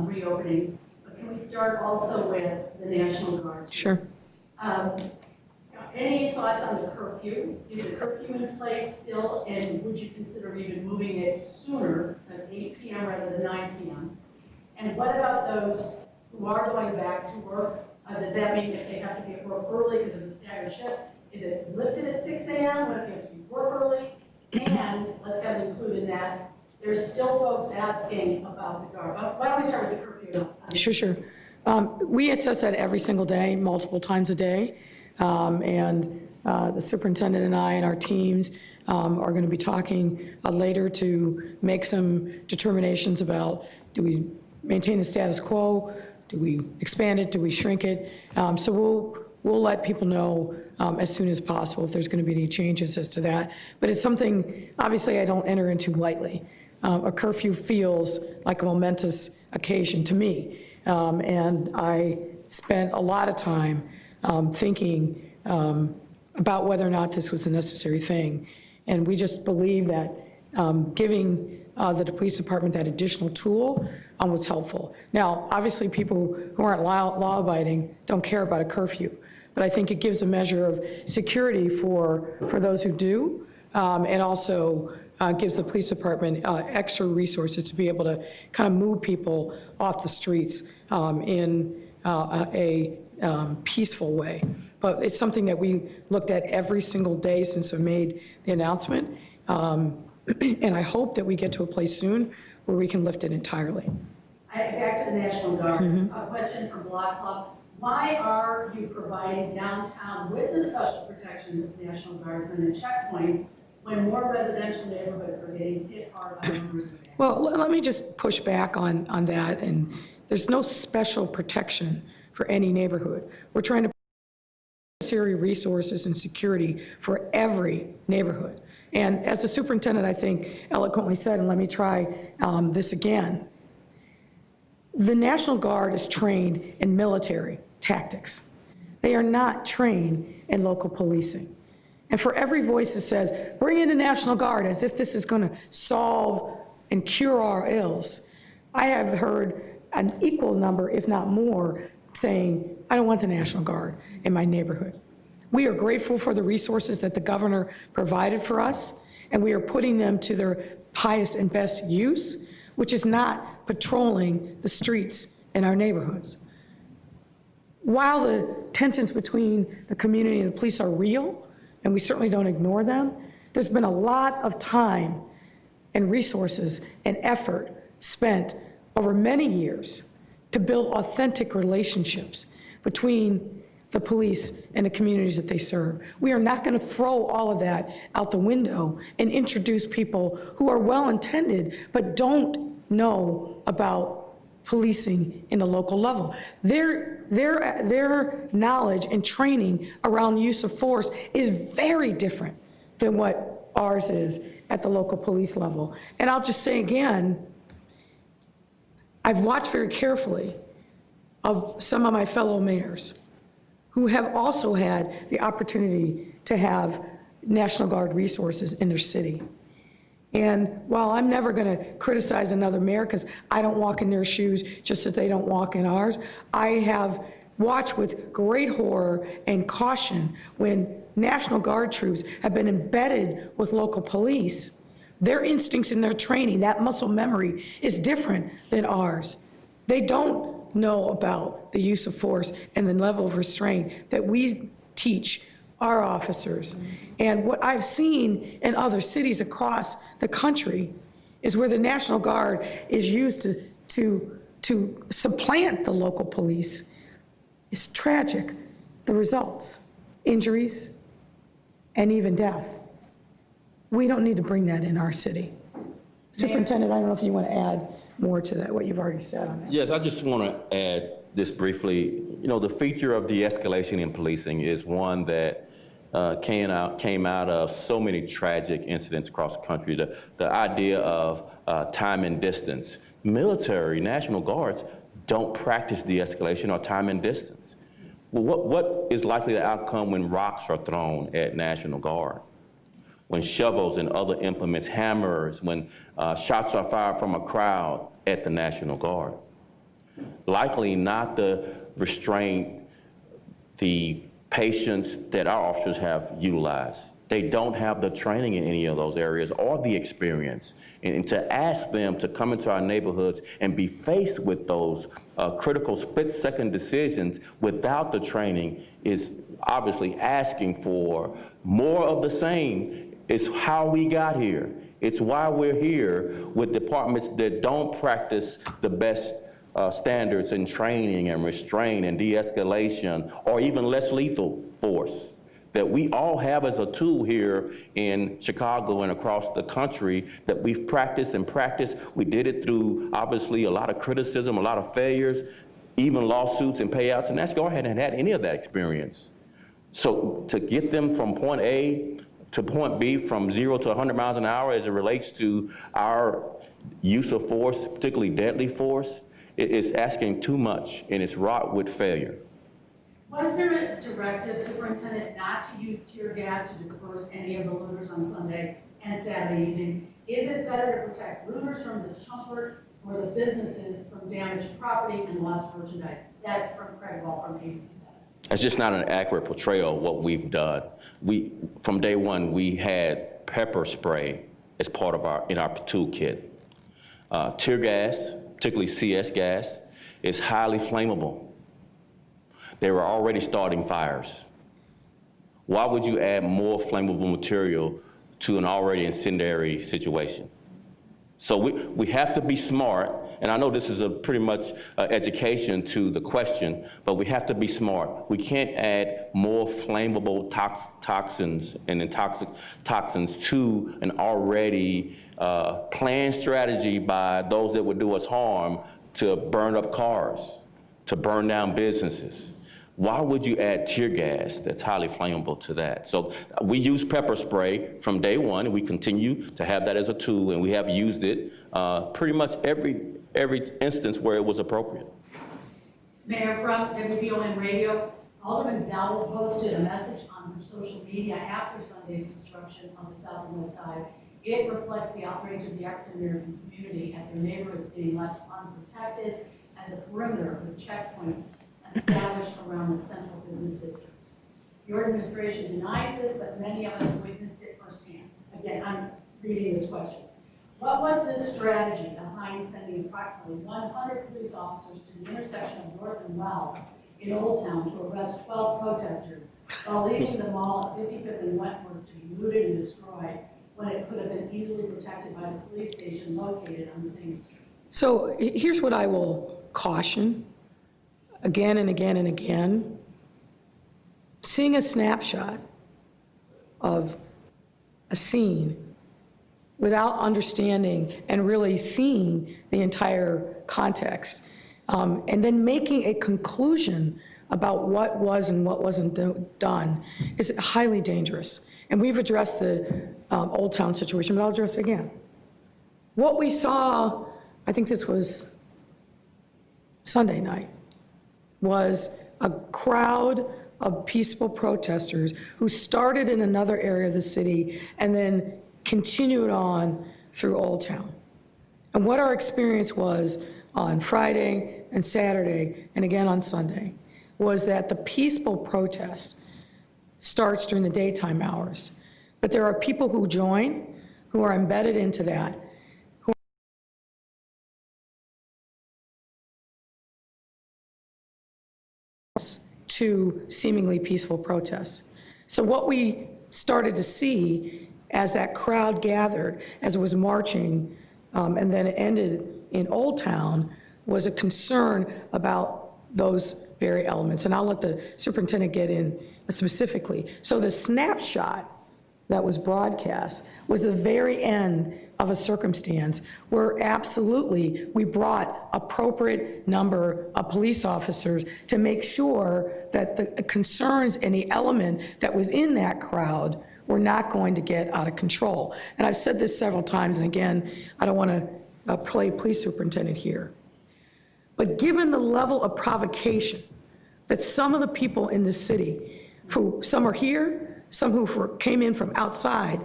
reopening, but can we start also with the National Guard? Sure. Any thoughts on the curfew? Is the curfew in place still, and would you consider even moving it sooner, like 8 p.m. rather than 9 p.m.? And what about those who are going back to work? Does that mean that they have to be at work early because of the staggered shift? Is it lifted at 6 a.m.? What if you have to be work early? And let's kind of include in that, there's still folks asking about the guard. Why don't we start with the curfew? Sure. We assess that every single day, multiple times a day. And the superintendent and I and our teams are going to be talking later to make some determinations about, do we maintain the status quo? Do we expand it? Do we shrink it? So we'll let people know as soon as possible if there's going to be any changes as to that. But it's something, obviously, I don't enter into lightly. A curfew feels like a momentous occasion to me. And I spent a lot of time thinking about whether or not this was a necessary thing. And we just believe that giving the police department that additional tool was helpful. Now, obviously, people who aren't law-abiding don't care about a curfew, but I think it gives a measure of security for those who do, and also gives the police department extra resources to be able to kind of move people off the streets in a peaceful way. But it's something that we looked at every single day since we made the announcement. And I hope that we get to a place soon where we can lift it entirely. Back to the National Guard. A question from Block Club. Why are you providing downtown with the special protections of National Guardsmen and checkpoints when more residential neighborhoods are getting hit hard by numbers of gangs? Well, let me just push back on that. And there's no special protection for any neighborhood. We're trying to provide necessary resources and security for every neighborhood. And as the superintendent, I think, eloquently said, and let me try this again, the National Guard is trained in military tactics. They are not trained in local policing. And for every voice that says, bring in the National Guard as if this is going to solve and cure our ills, I have heard an equal number, if not more, saying, I don't want the National Guard in my neighborhood. We are grateful for the resources that the governor provided for us, and we are putting them to their highest and best use, which is not patrolling the streets in our neighborhoods. While the tensions between the community and the police are real, and we certainly don't ignore them, there's been a lot of time and resources and effort spent over many years to build authentic relationships between the police and the communities that they serve. We are not going to throw all of that out the window and introduce people who are well-intended but don't know about policing in the local level. Their knowledge and training around use of force is very different than what ours is at the local police level. And I'll just say again, I've watched very carefully of some of my fellow mayors who have also had the opportunity to have National Guard resources in their city. And while I'm never going to criticize another mayor because I don't walk in their shoes just as they don't walk in ours, I have watched with great horror and caution when National Guard troops have been embedded with local police. Their instincts and their training, that muscle memory, is different than ours. They don't know about the use of force and the level of restraint that we teach our officers. And what I've seen in other cities across the country is where the National Guard is used to supplant the local police. It's tragic, the results, injuries, and even death. We don't need to bring that in our city. Superintendent, I don't know if you want to add more to that, what you've already said on that. Yes, I just want to add this briefly. You know, the feature of de-escalation in policing is one that came out of so many tragic incidents across the country. The idea of time and distance. Military, National Guards don't practice de-escalation or time and distance. Well, what is likely the outcome when rocks are thrown at National Guard? When shovels and other implements, hammers, when shots are fired from a crowd at the National Guard? Likely not the restraint, the patience that our officers have utilized. They don't have the training in any of those areas or the experience. And to ask them to come into our neighborhoods and be faced with those critical split-second decisions without the training is obviously asking for more of the same It's how we got here. It's why we're here with departments that don't practice the best standards in training and restraint and de-escalation, or even less lethal force, that we all have as a tool here in Chicago and across the country that we've practiced and practiced. We did it through, obviously, a lot of criticism, a lot of failures, even lawsuits and payouts, and SCR hadn't had any of that experience. So to get them from point A to point B, from 0 to 100 miles an hour as it relates to our use of force, particularly deadly force, it's asking too much, and it's wrought with failure. Was there a directive, Superintendent, not to use tear gas to disperse any of the looters on Sunday and Saturday evening? Is it better to protect looters from discomfort or the businesses from damaged property and lost merchandise? That's from Craig Wall from ABC7. It's just not an accurate portrayal of what we've done. From day one, we had pepper spray as part of our toolkit. Tear gas, particularly CS gas, is highly flammable. They were already starting fires. Why would you add more flammable material to an already incendiary situation? So we have to be smart, and I know this is a pretty much education to the question, but we have to be smart. We can't add more flammable toxins and toxins to an already planned strategy by those that would do us harm to burn up cars, to burn down businesses. Why would you add tear gas that's highly flammable to that? So we use pepper spray from day one, and we continue to have that as a tool, and we have used it pretty much every instance where it was appropriate. Mayor, from WVON Radio, Alderman Dowell posted a message on her social media after Sunday's destruction of the South and West Side. It reflects the outrage of the African-American community at their neighborhoods being left unprotected as a perimeter with checkpoints established around the central business district. Your administration denies this, but many of us witnessed it firsthand. Again, I'm reading this question. What was the strategy behind sending approximately 100 police officers to the intersection of North and Wells in Old Town to arrest 12 protesters while leaving the mall at 55th and Wentworth to be looted and destroyed when it could have been easily protected by the police station located on the same street? So Here's what I will caution again and again and again. Seeing a snapshot of a scene without understanding and really seeing the entire context, and then making a conclusion about what was and what wasn't done is highly dangerous. And we've addressed the Old Town situation, but I'll address it again. What we saw, I think this was Sunday night, was a crowd of peaceful protesters who started in another area of the city and then continued on through Old Town. And what our experience was on Friday and Saturday, and again on Sunday, was that the peaceful protest starts during the daytime hours. But there are people who join, who are embedded into that, to seemingly peaceful protests. So what we started to see as that crowd gathered, as it was marching, and then it ended in Old Town, was a concern about those very elements. And I'll let the superintendent get in specifically. So the snapshot that was broadcast was the very end of a circumstance where absolutely we brought appropriate number of police officers to make sure that the concerns and the element that was in that crowd were not going to get out of control. And I've said this several times, and again, I don't want to play police superintendent here. But given the level of provocation that some of the people in this city, who some are here, some who came in from outside,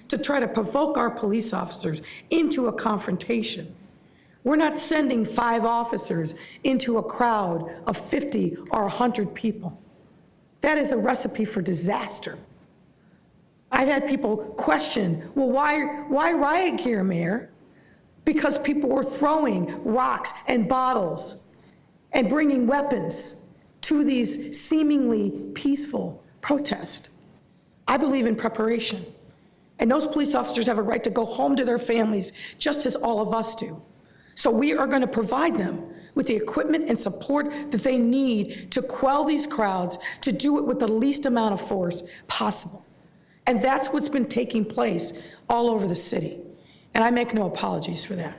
to try to provoke our police officers into a confrontation. We're not sending 5 officers into a crowd of 50 or 100 people. That is a recipe for disaster. I've had people question, well, why riot gear, Mayor? Because people were throwing rocks and bottles and bringing weapons to these seemingly peaceful protests. I believe in preparation. And those police officers have a right to go home to their families, just as all of us do. So we are going to provide them with the equipment and support that they need to quell these crowds, to do it with the least amount of force possible. And that's what's been taking place all over the city. And I make no apologies for that.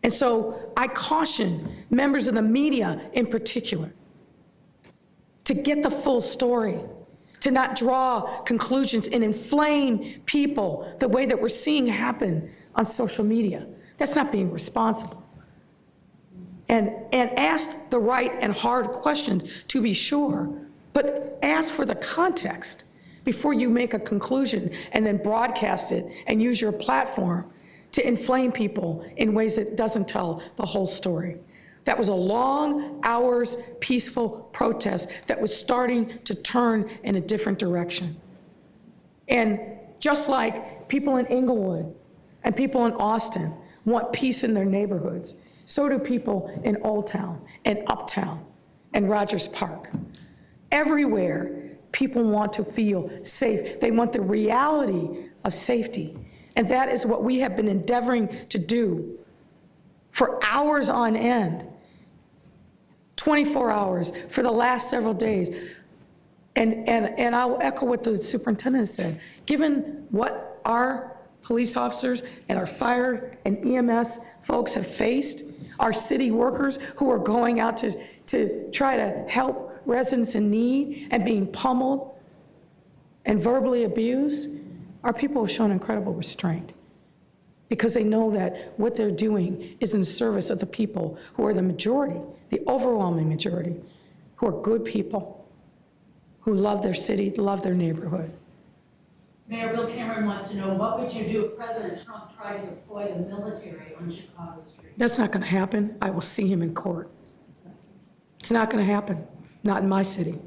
And so I caution members of the media in particular to get the full story, to not draw conclusions and inflame people the way that we're seeing happen on social media. That's not being responsible. And ask the right and hard questions, to be sure, but ask for the context before you make a conclusion and then broadcast it and use your platform to inflame people in ways that doesn't tell the whole story. That was a long hours, peaceful protest that was starting to turn in a different direction. And just like people in Inglewood and people in Austin want peace in their neighborhoods, so do people in Old Town and Uptown and Rogers Park. Everywhere, people want to feel safe. They want the reality of safety. And that is what we have been endeavoring to do for hours on end, 24 hours for the last several days. And I'll echo what the superintendent said. Given what our police officers and our fire and EMS folks have faced, our city workers who are going out to try to help residents in need and being pummeled and verbally abused, our people have shown incredible restraint because they know that what they're doing is in service of the people who are the majority, the overwhelming majority, who are good people, who love their city, love their neighborhood. Mayor Bill Cameron wants to know, what would you do if President Trump tried to deploy the military on Chicago streets? That's not going to happen. I will see him in court. It's not going to happen, not in my city.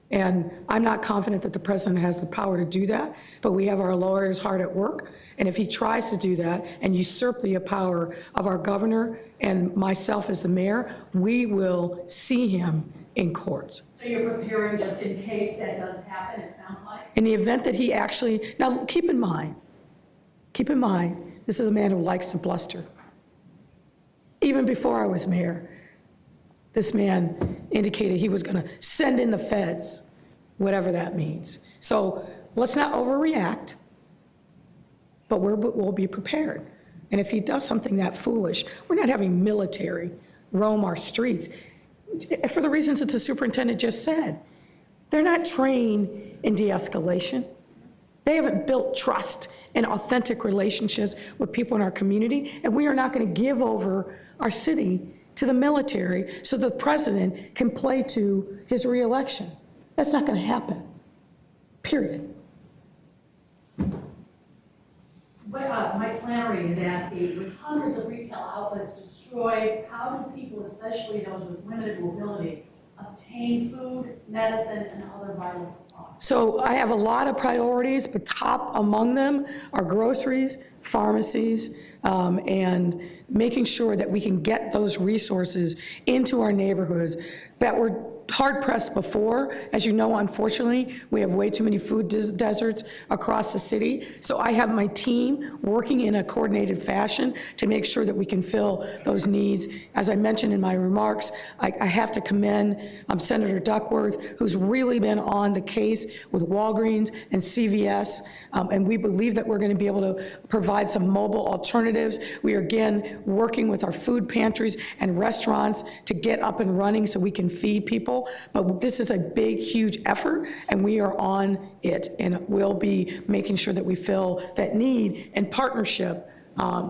And I'm not confident that the president has the power to do that, but we have our lawyers hard at work. And if he tries to do that and usurp the power of our governor and myself as the mayor, we will see him in court. So you're preparing just in case that does happen, it sounds like? In the event that he actually, now keep in mind, this is a man who likes to bluster. Even before I was mayor, this man indicated he was going to send in the feds, whatever that means. So let's not overreact, but we'll be prepared. And if he does something that foolish, we're not having military roam our streets for the reasons that the superintendent just said. They're not trained in de-escalation. They haven't built trust and authentic relationships with people in our community, and we are not going to give over our city to the military so the president can play to his reelection. That's not going to happen, period. Mike Flannery is asking, with hundreds of retail outlets destroyed, how do people, especially those with limited mobility, obtain food, medicine, and other vital supplies? So I have a lot of priorities, but top among them are groceries, pharmacies, and making sure that we can get those resources into our neighborhoods that were hard-pressed before. As you know, unfortunately, we have way too many food deserts across the city. So I have my team working in a coordinated fashion to make sure that we can fill those needs. As I mentioned in my remarks, I have to commend Senator Duckworth, who's really been on the case with Walgreens and CVS, and we believe that we're going to be able to provide some mobile alternatives. We are, again, working with our food pantries and restaurants to get up and running so we can feed people. But this is a big, huge effort, and we are on it, and we'll be making sure that we fill that need in partnership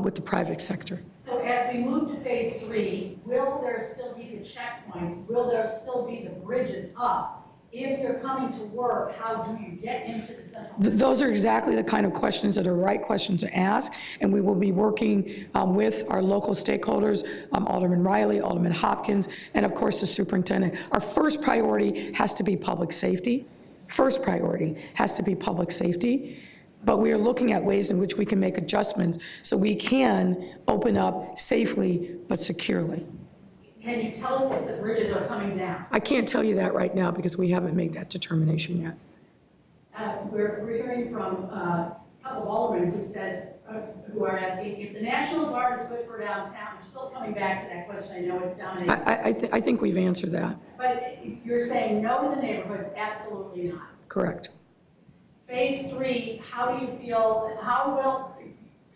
with the private sector. So as we move to phase 3, will there still be the checkpoints? Will there still be the bridges up? If you're coming to work, how do you get into the central? Those are exactly the kind of questions that are right questions to ask, and we will be working with our local stakeholders, Alderman Riley, Alderman Hopkins, and of course the superintendent. Our first priority has to be public safety. First priority has to be public safety, but we are looking at ways in which we can make adjustments so we can open up safely but securely. Can you tell us if the bridges are coming down? I can't tell you that right now because we haven't made that determination yet. We're hearing from couple of aldermen who are asking, if the National Guard is good for downtown, you're still coming back to that question, I know it's dominating. I think we've answered that. But you're saying no to the neighborhoods, absolutely not. Correct. Phase 3, how do you feel, how will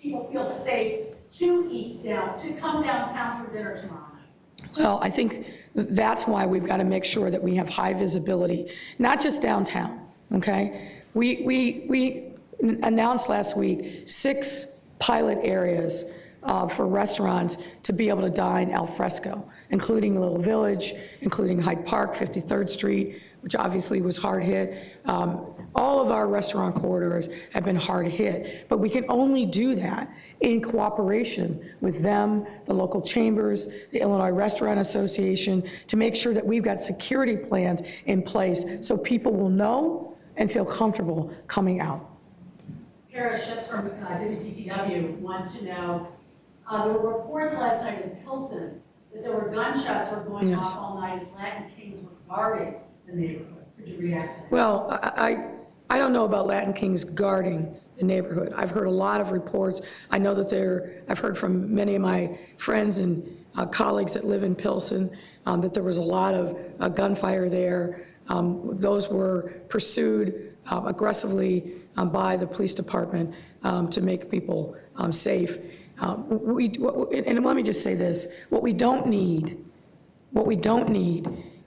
people feel safe to come downtown for dinner tomorrow night? Well, I think that's why we've got to make sure that we have high visibility, not just downtown, okay? We announced last week 6 pilot areas for restaurants to be able to dine al fresco, including Little Village, including Hyde Park, 53rd Street, which obviously was hard hit. All of our restaurant corridors have been hard hit, but we can only do that in cooperation with them, the local chambers, the Illinois Restaurant Association, to make sure that we've got security plans in place so people will know and feel comfortable coming out. Paris Schutz from WTTW wants to know, there were reports last night in Pilsen that there were gunshots were going off all night as Latin Kings were guarding the neighborhood. Could you react to that? Well, I don't know about Latin Kings guarding the neighborhood. I've heard a lot of reports. I know that I've heard from many of my friends and colleagues that live in Pilsen that there was a lot of gunfire there. Those were pursued aggressively by the police department to make people safe. And let me just say this, what we don't need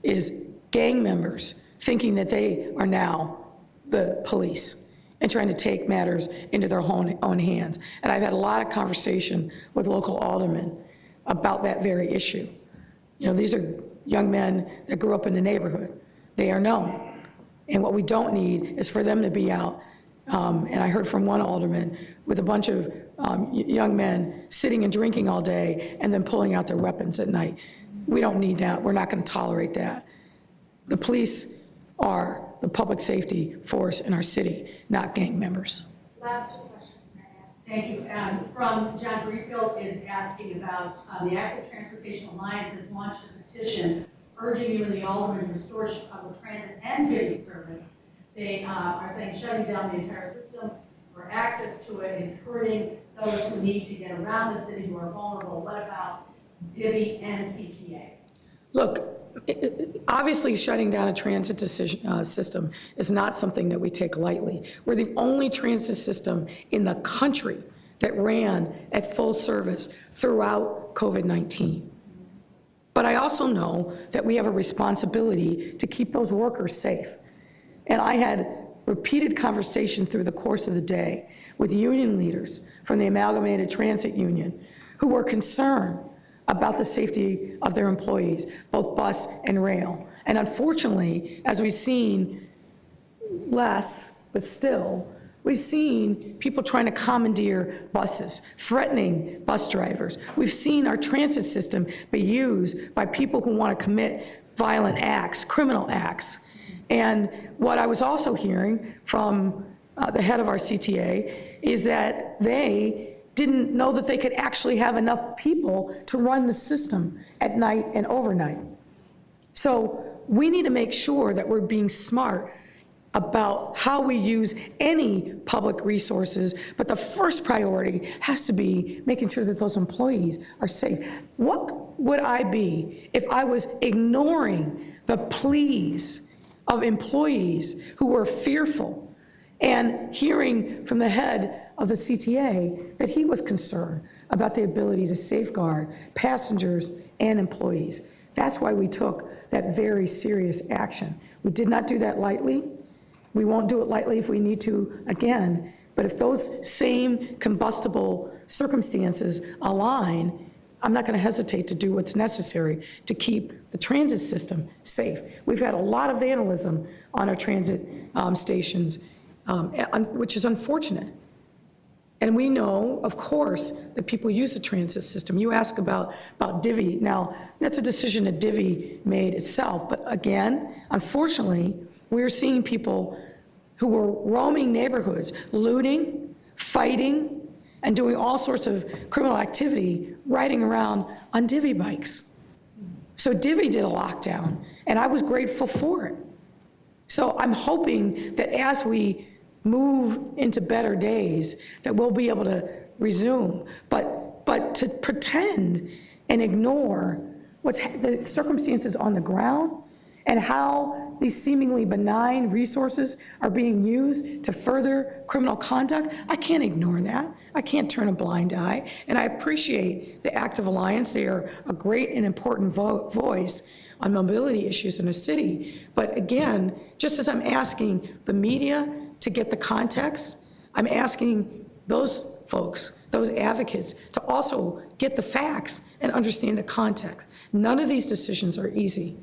is gang members thinking that they are now the police and trying to take matters into their own hands. And I've had a lot of conversation with local aldermen about that very issue. You know, these are young men that grew up in the neighborhood. They are known. And what we don't need is for them to be out, and I heard from one alderman, with a bunch of young men sitting and drinking all day and then pulling out their weapons at night. We don't need that. We're not going to tolerate that. The police are the public safety force in our city, not gang members. Last 2 questions, Mary Ann. Thank you. From John Greenfield is asking about the Active Transportation Alliance has launched a petition urging you and the aldermen to restore Chicago Transit and Divvy service. They are saying shutting down the entire system or access to it is hurting those who need to get around the city who are vulnerable. What about Divvy and CTA? Look, obviously shutting down a transit system is not something that we take lightly. We're the only transit system in the country that ran at full service throughout COVID-19. But I also know that we have a responsibility to keep those workers safe. And I had repeated conversations through the course of the day with union leaders from the Amalgamated Transit Union who were concerned about the safety of their employees, both bus and rail. And unfortunately, as we've seen less, but still, we've seen people trying to commandeer buses, threatening bus drivers. We've seen our transit system be used by people who want to commit violent acts, criminal acts. And what I was also hearing from the head of our CTA is that they didn't know that they could actually have enough people to run the system at night and overnight. So we need to make sure that we're being smart about how we use any public resources, but the first priority has to be making sure that those employees are safe. What would I be if I was ignoring the pleas of employees who were fearful and hearing from the head of the CTA that he was concerned about the ability to safeguard passengers and employees? That's why we took that very serious action. We did not do that lightly. We won't do it lightly if we need to again, but if those same combustible circumstances align, I'm not going to hesitate to do what's necessary to keep the transit system safe. We've had a lot of vandalism on our transit stations, which is unfortunate. And we know, of course, that people use the transit system. You ask about Divvy. Now, that's a decision that Divvy made itself. But again, unfortunately, we're seeing people who were roaming neighborhoods, looting, fighting, and doing all sorts of criminal activity, riding around on Divvy bikes. So Divvy did a lockdown, and I was grateful for it. So I'm hoping that as we move into better days, that we'll be able to resume. But to pretend and ignore the circumstances on the ground and how these seemingly benign resources are being used to further criminal conduct, I can't ignore that. I can't turn a blind eye. And I appreciate the Active Alliance. They are a great and important voice on mobility issues in a city. But again, just as I'm asking the media to get the context, I'm asking those folks, those advocates, to also get the facts and understand the context. None of these decisions are easy.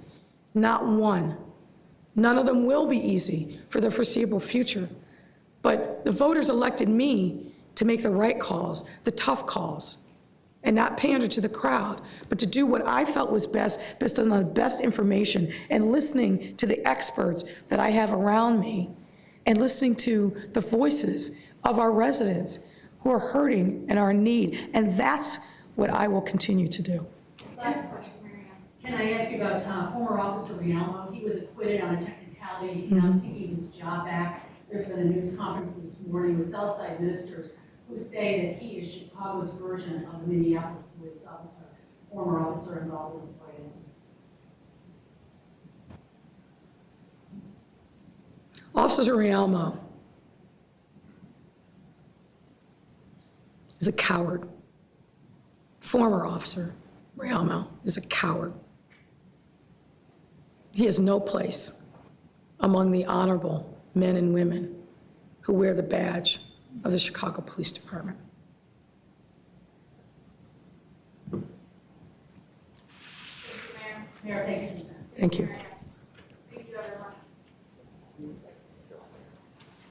Not one. None of them will be easy for the foreseeable future. But the voters elected me to make the right calls, the tough calls, and not pander to the crowd, but to do what I felt was best, based on the best information, and listening to the experts that I have around me, and listening to the voices of our residents who are hurting and are in need. And that's what I will continue to do. Last question. Can I ask you about former Officer Rialmo? He was acquitted on a technicality. He's now seeking his job back. There's been a news conference this morning with Southside ministers who say that he is Chicago's version of a Minneapolis police officer, former officer involved in the Floyd incident. Officer Rialmo is a coward. Former Officer Rialmo is a coward. He has no place among the honorable men and women who wear the badge of the Chicago Police Department. Mayor, thank you. Thank you.